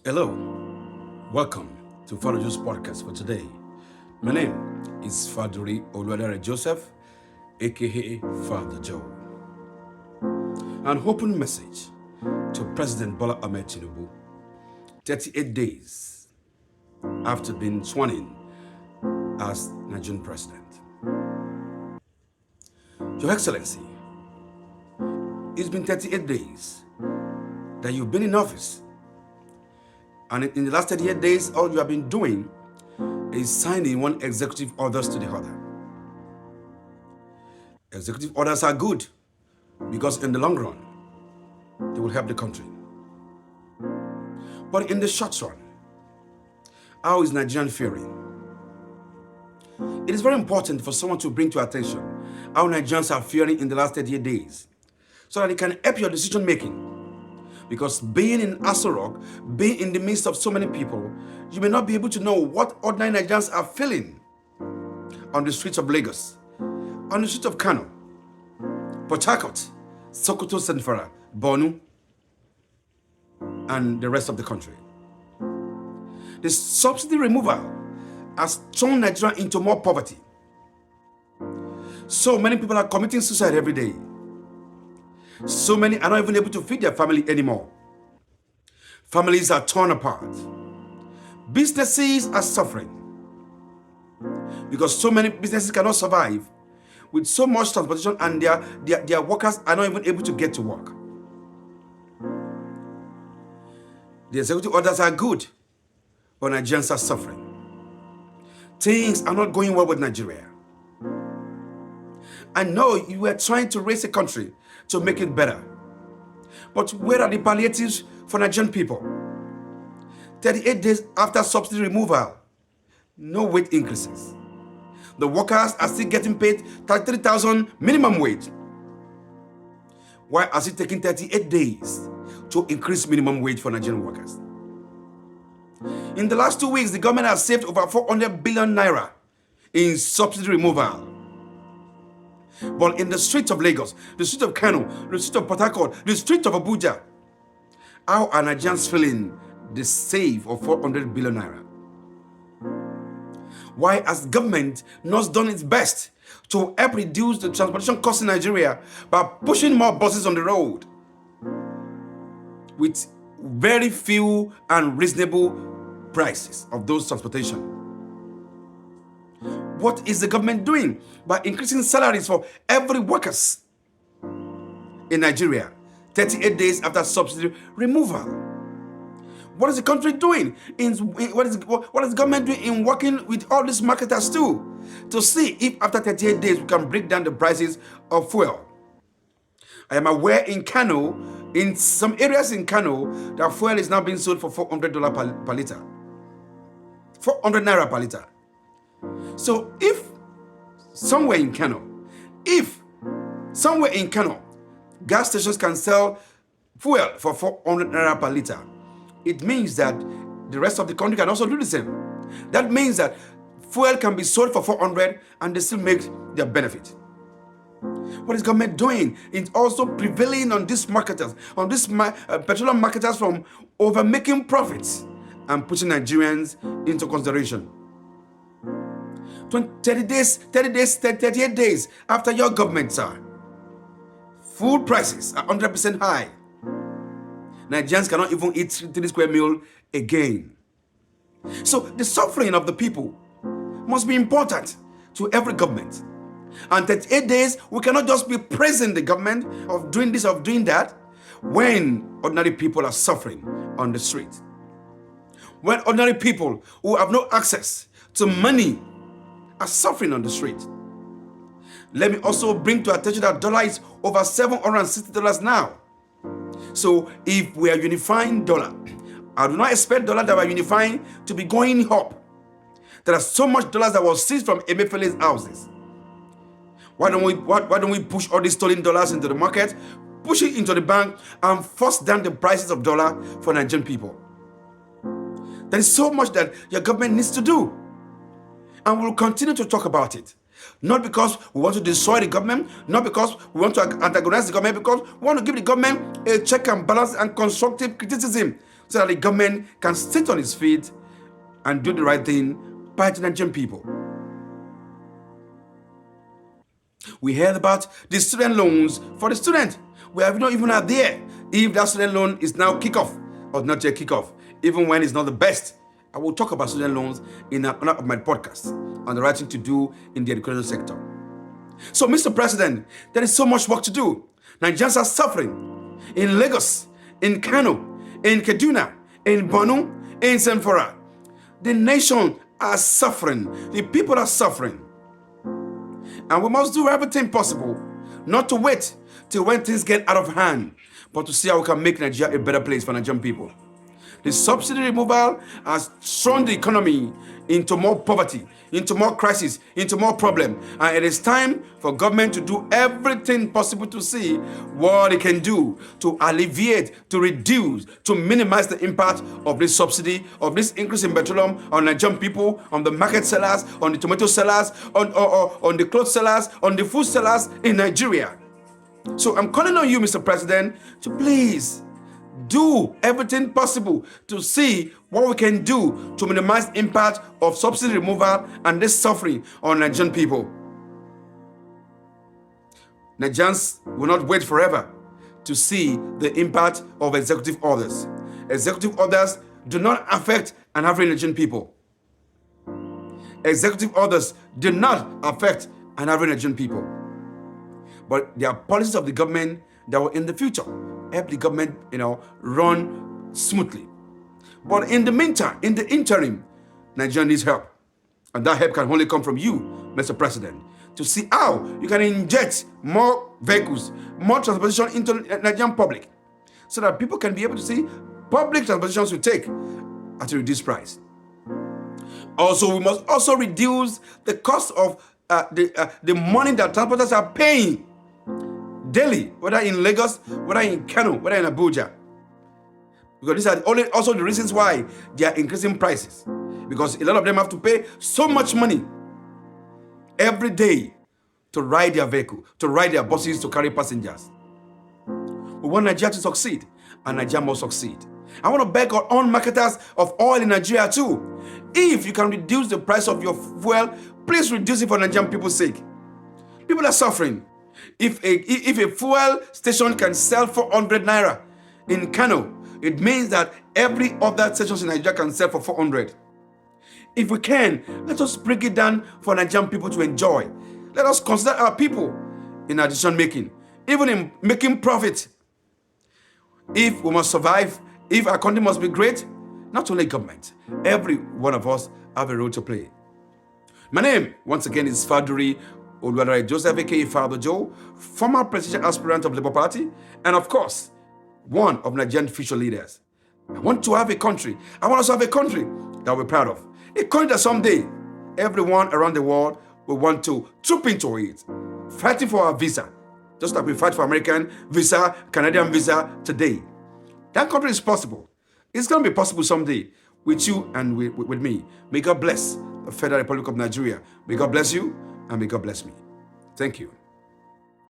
Hello, welcome to Father Joe's podcast for today. My name is Faduri Oluwadare Joseph, aka Father Joe. An open message to President Bola Ahmed Tinubu, 38 days after being sworn in as Nigerian president. Your Excellency, it's been 38 days that you've been in office. And in the last 38 days, all you have been doing is signing one executive orders to the other. Executive orders are good because in the long run, they will help the country. But in the short run, how is Nigerian faring? It is very important for someone to bring to attention how Nigerians are faring in the last 38 days so that it can help your decision making. Because being in Aso Rock, being in the midst of so many people, you may not be able to know what ordinary Nigerians are feeling on the streets of Lagos, on the streets of Kano, Port Harcourt, Sokoto, Senfara, Borno, and the rest of the country. The subsidy removal has thrown Nigeria into more poverty. So many people are committing suicide every day. So many are not even able to feed their family anymore. Families are torn apart. Businesses are suffering because so many businesses cannot survive with so much transportation and their workers are not even able to get to work. The executive orders are good, but Nigerians are suffering. Things are not going well with Nigeria. I know you are trying to raise a country to make it better. But where are the palliatives for Nigerian people? 38 days after subsidy removal, no wage increases. The workers are still getting paid 33,000 minimum wage. Why is it taking 38 days to increase minimum wage for Nigerian workers? In the last 2 weeks, the government has saved over 400 billion naira in subsidy removal. But in the streets of Lagos, the streets of Kano, the streets of Port Harcourt, the streets of Abuja, how are Nigerians feeling the save of 400 billion naira? Why has government not done its best to help reduce the transportation costs in Nigeria by pushing more buses on the road with very few and reasonable prices of those transportation? What is the government doing by increasing salaries for every workers in Nigeria 38 days after subsidy removal? What is the country doing? What is the government doing in working with all these marketers too to see if after 38 days we can break down the prices of fuel? I am aware in Kano, in some areas in Kano, that fuel is now being sold for $400 per liter. 400 naira per liter. So if somewhere in Kano, gas stations can sell fuel for 400 naira per liter, it means that the rest of the country can also do the same. That means that fuel can be sold for 400 and they still make their benefit. What is government doing? It's also prevailing on these marketers, on these petroleum marketers from over making profits and putting Nigerians into consideration. 38 days after your government, sir, food prices are 100% high. Nigerians cannot even eat 3 square meal again. So the suffering of the people must be important to every government. And 38 days, we cannot just be praising the government of doing this, of doing that, when ordinary people are suffering on the street. When ordinary people who have no access to money are suffering on the street. Let me also bring to attention that dollar is over $760 now. So if we are unifying dollar, I do not expect dollar that we are unifying to be going up. There are so much dollars that was seized from Emefiele's houses. Why don't we push all these stolen dollars into the market, push it into the bank, and force down the prices of dollar for Nigerian people? There is so much that your government needs to do. And we'll continue to talk about it. Not because we want to destroy the government, not because we want to antagonize the government, because we want to give the government a check and balance and constructive criticism so that the government can sit on its feet and do the right thing by the Nigerian people. We heard about the student loans for the student. We have not even had there if that student loan is now kick-off or not yet kick-off, even when it's not the best. I will talk about student loans in another of my podcasts on the right thing to do in the education sector. So, Mr. President, there is so much work to do. Nigerians are suffering in Lagos, in Kano, in Kaduna, in Borno, in Zamfara. The nation are suffering. The people are suffering. And we must do everything possible not to wait till when things get out of hand, but to see how we can make Nigeria a better place for Nigerian people. The subsidy removal has thrown the economy into more poverty, into more crisis, into more problem. And it is time for government to do everything possible to see what it can do to alleviate, to reduce, to minimize the impact of this subsidy, of this increase in petroleum on Nigerian people, on the market sellers, on the tomato sellers, on the clothes sellers, on the food sellers in Nigeria. So I'm calling on you, Mr. President, to please do everything possible to see what we can do to minimize the impact of subsidy removal and this suffering on Nigerian people. Nigerians will not wait forever to see the impact of executive orders. Executive orders do not affect an average Nigerian people. Executive orders do not affect an average Nigerian people. But there are policies of the government that will in the future help the government, run smoothly. But in the meantime, in the interim, Nigeria needs help. And that help can only come from you, Mr. President, to see how you can inject more vehicles, more transportation into Nigerian public, so that people can be able to see public transportation will take at a reduced price. Also, we must also reduce the cost of the money that transporters are paying daily, whether in Lagos, whether in Kano, whether in Abuja. Because these are also the reasons why they are increasing prices. Because a lot of them have to pay so much money every day to ride their vehicle, to ride their buses, to carry passengers. We want Nigeria to succeed, and Nigeria must succeed. I want to beg our own marketers of oil in Nigeria too. If you can reduce the price of your fuel, please reduce it for Nigerian people's sake. People are suffering. If a fuel station can sell for 100 naira in Kano, it means that every other station in Nigeria can sell for 400. If we can, let us break it down for Nigerian people to enjoy. Let us consider our people in our decision making, even in making profit. If we must survive, if our country must be great, not only government, every one of us have a role to play. My name, once again, is Faduri Oluwadare Joseph, aka Father Joe, former presidential aspirant of Labour Party, and of course, one of Nigerian future leaders. I want to have a country. I want us to have a country that we're proud of. A country that someday, everyone around the world will want to troop into it, fighting for our visa, just like we fight for American visa, Canadian visa today. That country is possible. It's going to be possible someday with you and with me. May God bless the Federal Republic of Nigeria. May God bless you and may God bless me. Thank you.